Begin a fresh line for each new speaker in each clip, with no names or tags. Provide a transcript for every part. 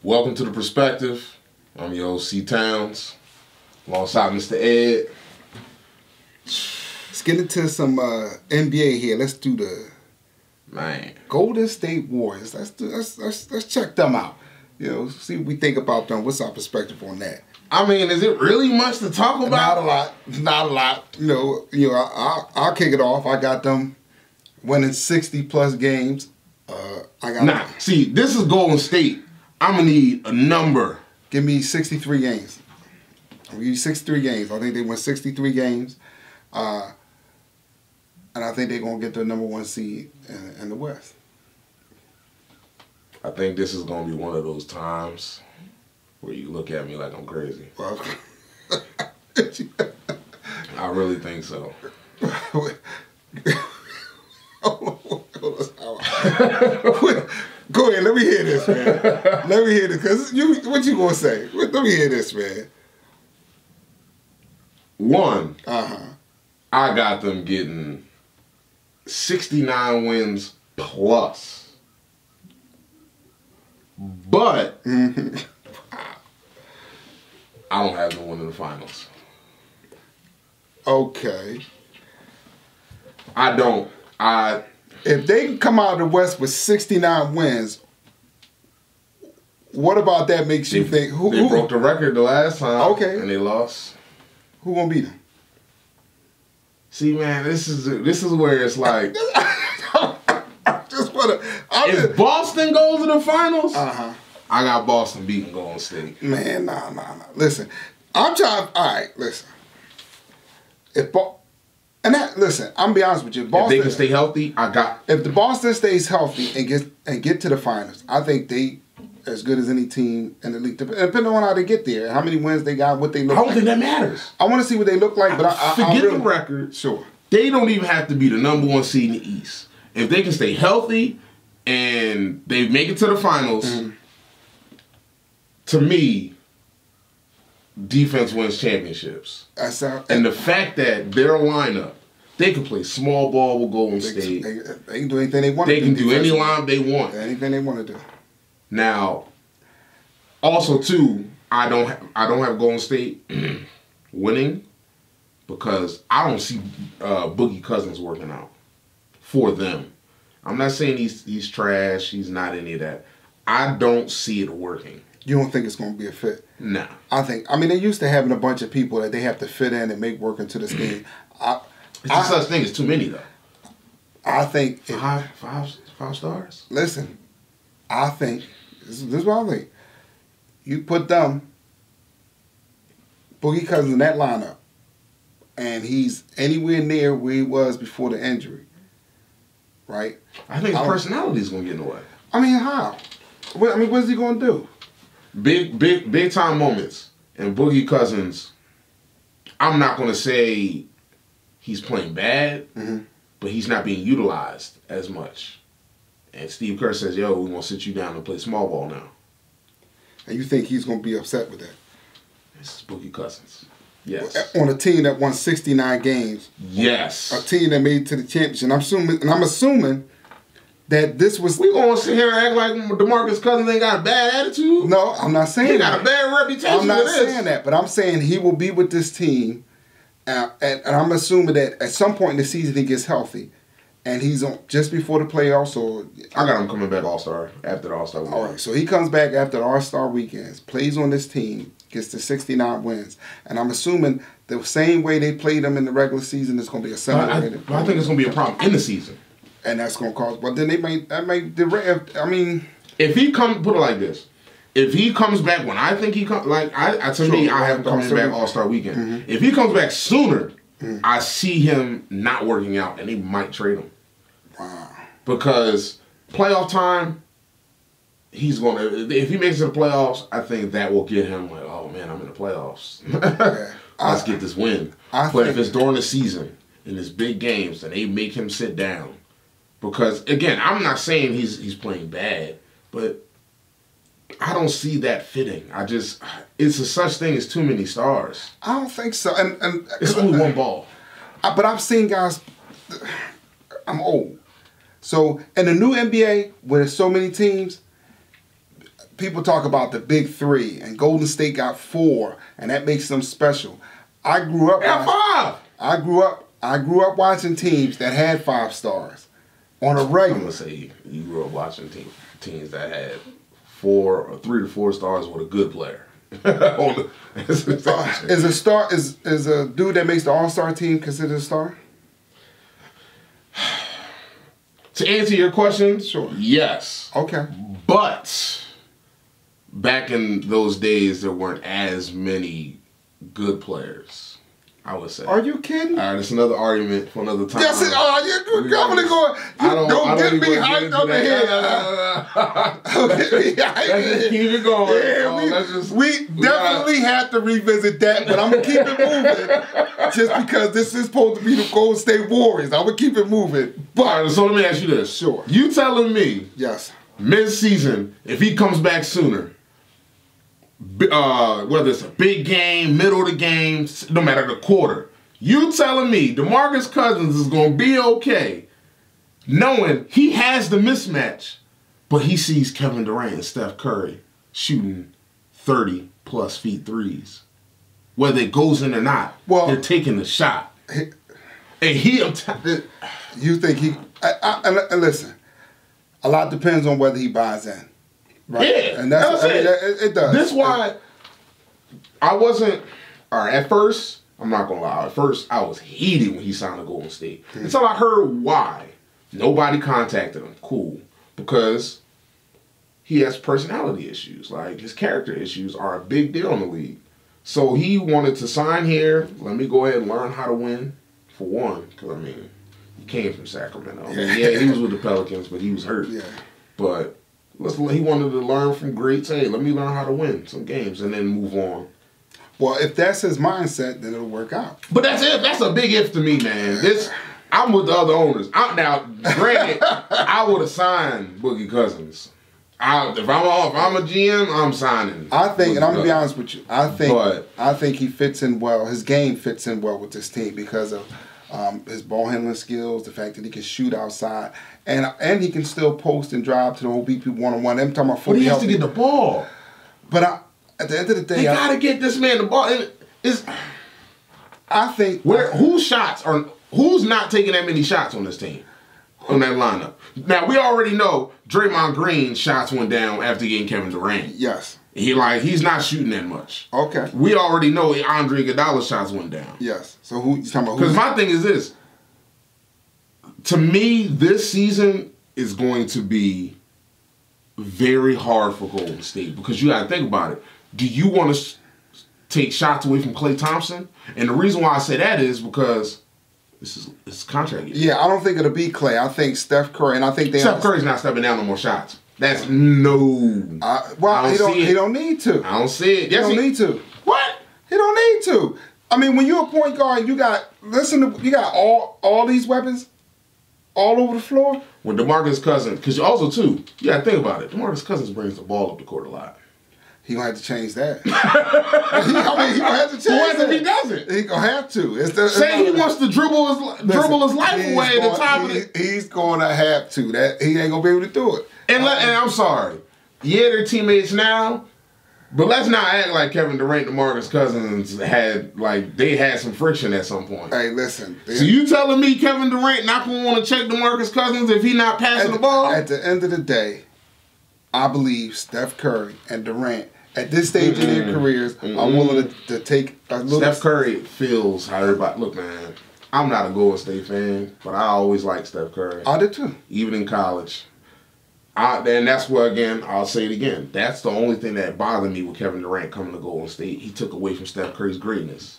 Welcome to The Perspective. I'm your host, C. Towns, alongside Mr. Ed.
Let's get into some NBA here. Let's do the Golden State Warriors. Let's check them out. You know, see what we think about them. What's our perspective on that?
I mean, is it really much to talk about?
Not a lot. Not a lot. You know. I'll kick it off. I got them winning 60+ games.
See, this is Golden State. I'm gonna need a number.
Give me 63 games. I'll give you 63 games. I think they win 63 games. And I think they're going to get the #1 seed in the West.
I think this is going to be one of those times where you look at me like I'm crazy.
Well,
I really think so.
Go ahead, let me hear this, man. Let me hear this, because what you going to say? Let me hear this, man.
One, I got them getting 69 wins plus. But I don't have them winning the finals.
Okay.
I don't.
If they can come out of the West with 69 wins, what about that makes you think?
They broke the record the last time.
Okay.
And they lost.
Who gonna beat them?
See, man, this is where it's like. If Boston goes to the finals, I got Boston beating Golden State.
Man, nah. Listen, I'm trying. All right, listen. Listen, I'm gonna be honest with you. Boston,
if they can stay healthy,
If the Boston stays healthy and get to the finals, I think they as good as any team in the league. Depending on how they get there, how many wins they got, what they look like.
I don't think that matters.
I want to see what they look like, but
forget the record.
Sure.
They don't even have to be the #1 seed in the East. If they can stay healthy and they make it to the finals, to me, defense wins championships. And the fact that their lineup, they can play small ball with Golden State.
They can do anything they want to do.
They can do any line they want.
Anything they want to do.
Now, also too, I don't have Golden State winning because I don't see Boogie Cousins working out for them. I'm not saying he's trash. He's not any of that. I don't see it working.
You don't think it's going to be a fit?
Nah.
I mean, they're used to having a bunch of people that they have to fit in and make work into this game.
It's no such thing as too many, though.
I think...
Five stars?
Listen, I think... This is what I think. You put them, Boogie Cousins in that lineup, and he's anywhere near where he was before the injury, right?
I think his personality is going to get in the way.
I mean, how? What is he going to do?
Big time moments. And Boogie Cousins, I'm not going to say he's playing bad, but he's not being utilized as much. And Steve Kerr says, yo, we're going to sit you down and play small ball now.
And you think he's going to be upset with that?
This is Boogie Cousins. Yes.
On a team that won 69 games.
Yes.
A team that made it to the championship. I'm assuming that this was...
We going to sit here and act like DeMarcus Cousins ain't got a bad attitude?
No, I'm not saying
he got a bad reputation.
I'm not saying that, but I'm saying he will be with this team. And I'm assuming that at some point in the season he gets healthy. And he's on just before the playoffs. Or
I got him coming back All-Star after the All-Star weekend.
All right, so he comes back after the All-Star weekends, plays on this team, gets to 69 wins. And I'm assuming the same way they played them in the regular season is going to be a similar way.
I think it's going to be a problem in the season.
And that's going to cause... But then if
he put it like this. If he comes back when I think he comes... I have him coming back All-Star weekend. If he comes back sooner, I see him not working out and they might trade him.
Wow.
Because playoff time, he's going to... If he makes it to the playoffs, I think that will get him like, oh, man, I'm in the playoffs. Let's get this win. But if it's during the season, in his big games, and they make him sit down... Because, again, I'm not saying he's playing bad, but I don't see that fitting. It's a such thing as too many stars.
I don't think so. And
it's only one ball.
But I've seen guys, I'm old. So in the new NBA, where there's so many teams, people talk about the big three, and Golden State got 4, and that makes them special. I grew up. I grew up watching teams that had 5 stars on a regular.
I'm gonna say you grew up watching teams that had 4 or 3 to 4 stars with a good player.
Is a dude that makes the All-Star team considered a star?
To answer your question,
sure.
Yes.
Okay.
But back in those days, there weren't as many good players, I would say.
Are you kidding?
All right, it's another argument for another time.
Yes, you're definitely going. Don't get me hyped up in here.
Let's keep it going.
Yeah, we definitely have to revisit that, but I'm going to keep it moving just because this is supposed to be the Golden State Warriors. I'm going to keep it moving. But,
all right, so let me ask you this.
Sure.
You telling me,
yes,
mid-season, if he comes back sooner, whether it's a big game, middle of the game, no matter the quarter, you telling me DeMarcus Cousins is going to be okay knowing he has the mismatch, but he sees Kevin Durant and Steph Curry shooting 30-plus feet threes. Whether it goes in or not, they're taking the shot. And
you think he... And listen, a lot depends on whether he buys in. Right.
Yeah,
and that's it. It does.
This why I wasn't. All right, at first, I'm not gonna lie. At first, I was heated when he signed to Golden State until I heard why nobody contacted him. Cool, because he has personality issues. Like his character issues are a big deal in the league. So he wanted to sign here. Let me go ahead and learn how to win. For one, because I mean, he came from Sacramento. I mean, yeah, he was with the Pelicans, but he was hurt.
Yeah,
but. He wanted to learn from greats. Hey, let me learn how to win some games and then move on.
Well, if that's his mindset, then it'll work out.
But that's it. That's a big if to me, man. I'm with the other owners. Now, granted, I would have signed Boogie Cousins. If I'm a GM, I'm signing.
I think, and I'm gonna be honest with you, I think he fits in well. His game fits in well with this team because of his ball handling skills, the fact that he can shoot outside, and he can still post and drive to the whole BP one-on-one. I'm talking about fully
healthy. But he has
to
get the ball.
But at the end of the day,
they gotta get this man the ball.
I think
who's not taking that many shots on this team, on that lineup? Now we already know Draymond Green's shots went down after getting Kevin Durant.
Yes.
He's not shooting that much.
Okay.
We already know Andre Iguodala's shots went down.
Yes. So who you talking about?
Because my thing is this. To me, this season is going to be very hard for Golden State because you got to think about it. Do you want to take shots away from Klay Thompson? And the reason why I say that is because it's contract year.
Yeah, I don't think it'll be Klay. I think Steph Curry, and I think
Steph Curry's not stepping down no more shots. That's no.
He don't need to.
I don't see it. Yes,
he don't need to.
What?
He don't need to. I mean, when you're a point guard, you got all these weapons all over the floor.
When DeMarcus Cousins, because also too, you got to think about it. DeMarcus Cousins brings the ball up the court a lot.
He gonna have to change that. He gonna have to change
that. What if he doesn't?
He gonna have to.
Say he wants to dribble his life away at the top of it.
He's gonna have to. He ain't gonna be able to do it.
And I'm sorry. Yeah, they're teammates now, but let's not act like Kevin Durant and DeMarcus Cousins they had some friction at some point.
Hey, listen.
So you telling me Kevin Durant not gonna want to check DeMarcus Cousins if he not passing the ball?
At the end of the day, I believe Steph Curry and Durant at this stage in their careers are willing to take a little.
Steph Curry feels how everybody look, man. I'm not a Golden State fan, but I always liked Steph Curry.
I did too.
Even in college. And that's where, again, I'll say it again. That's the only thing that bothered me with Kevin Durant coming to Golden State. He took away from Steph Curry's greatness.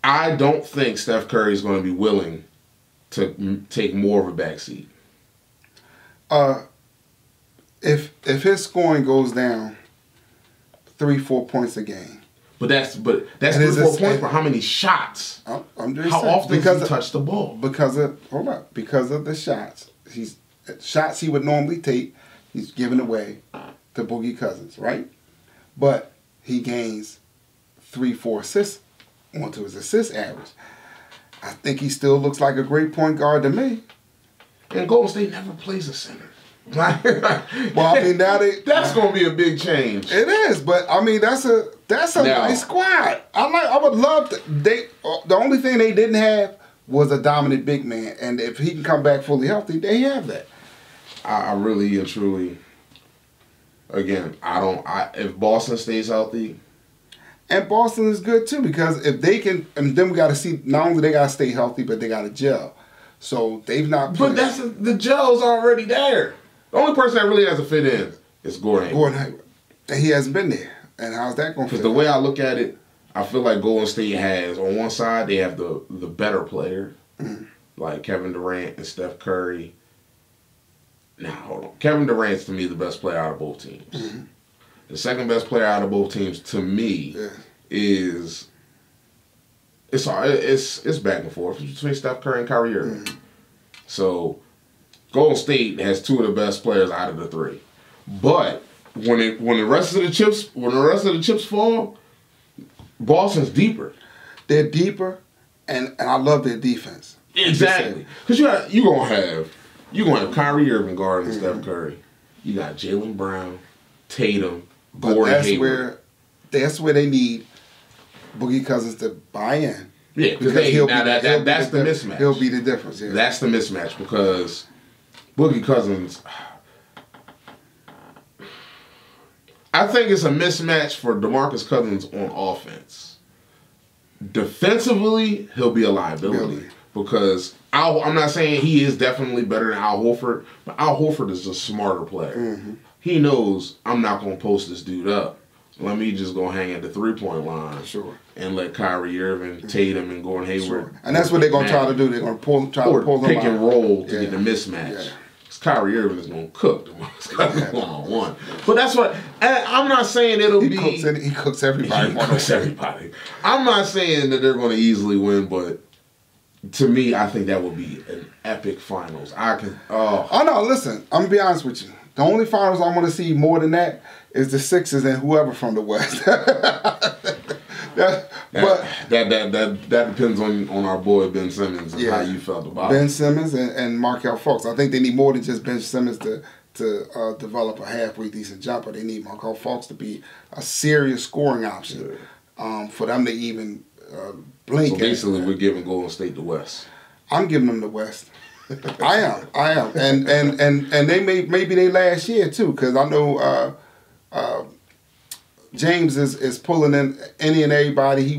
I don't think Steph Curry is going to be willing to take more of a backseat.
If his scoring goes down 3-4 points a game.
But that's 3-4 points for how many shots?
How
often does he touch the ball?
Because of the shots. Shots he would normally take, he's giving away to Boogie Cousins, right? But he gains 3-4 assists onto his assist average. I think he still looks like a great point guard to me.
And Golden State never plays a center.
Well, I mean, now
that's going to be a big change.
It is, but I mean, that's a nice squad. I would love to. The only thing they didn't have was a dominant big man, and if he can come back fully healthy, they have that.
I really and truly, again, if Boston stays healthy.
And Boston is good too, because if they can, and then we got to see, not only they got to stay healthy, but they got to gel. So they've not.
But the gel's already there. The only person that really has to fit in is Gordon Hayward.
Gordon Hayward. And he hasn't been there. And how's that going to fit?
Because the way I look at it, I feel like Golden State has, on one side, they have the better player, like Kevin Durant and Steph Curry. Now, hold on. Kevin Durant's, to me, the best player out of both teams. Mm-hmm. The second best player out of both teams, to me, is... It's back and forth between Steph Curry and Kyrie Irving. Mm-hmm. So, Golden State has two of the best players out of the three. But when the rest of the chips fall, Boston's deeper.
They're deeper, and I love their defense.
Exactly. Because you're gonna have Kyrie Irving guarding Steph Curry. You got Jaylen Brown, Tatum, Gordon Hayward.
That's where they need Boogie Cousins to buy in.
Yeah, because that's the mismatch.
He'll be the difference. Yeah.
That's the mismatch because Boogie Cousins. I think it's a mismatch for DeMarcus Cousins on offense. Defensively, he'll be a liability because I'm not saying he is definitely better than Al Horford, but Al Horford is a smarter player. Mm-hmm. He knows I'm not going to post this dude up. Let me just go hang at the three-point line and let Kyrie Irving, Tatum, and Gordon Hayward.
And that's what they're going to try to do. They're going to try to pull them
pick and roll to get the mismatch. Yeah. Kyrie Irving is going to cook one-on-one. But that's what... I'm not saying
he cooks everybody.
He cooks everybody. I'm not saying that they're going to easily win, but to me, I think that would be an epic finals. Oh, no,
listen. I'm going to be honest with you. The only finals I want to see more than that is the Sixers and whoever from the West.
That depends on our boy Ben Simmons and how you felt about
Ben Simmons and Markelle Fultz. I think they need more than just Ben Simmons to develop a halfway decent jumper. They need Markelle Fultz to be a serious scoring option for them to even blink.
So basically, we're giving Golden State the West.
I'm giving them the West. I am, and they maybe they last year too, because I know James is pulling in any and everybody. He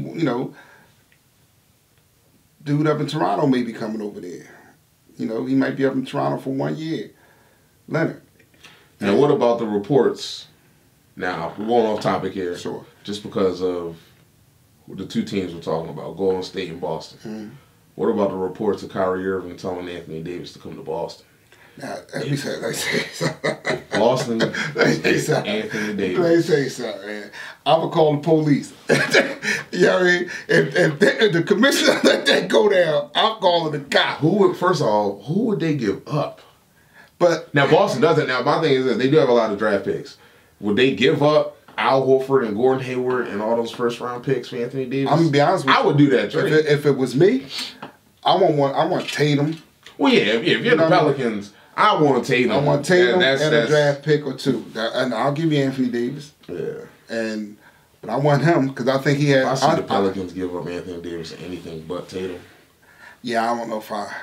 dude up in Toronto may be coming over there. He might be up in Toronto for 1 year. Leonard.
Now, what about the reports? Now, we're going off topic here.
Sure.
Just because of the two teams we're talking about, Golden State and Boston. Mm-hmm. What about the reports of Kyrie Irving telling Anthony Davis to come to Boston?
Now, let me say something.
Boston,
Anthony Davis.
Let
me say something, man. I'm going to call the police. You know what I mean? If the commissioner let that go down, I'm calling the cop.
First of all, who would they give up?
But
now, Boston doesn't. Now, my thing is that they do have a lot of draft picks. Would they give up Al Horford and Gordon Hayward and all those first-round picks for Anthony Davis?
I'm going to be honest with you.
I would do that trade.
If it was me, I want Tatum.
Well, if you're the Pelicans, I want Tatum.
I want Tatum and a draft pick or two. And I'll give you Anthony Davis.
Yeah.
But I want him because I think he has...
I see the Pelicans give up Anthony Davis anything but Tatum.
Yeah, I don't know if I...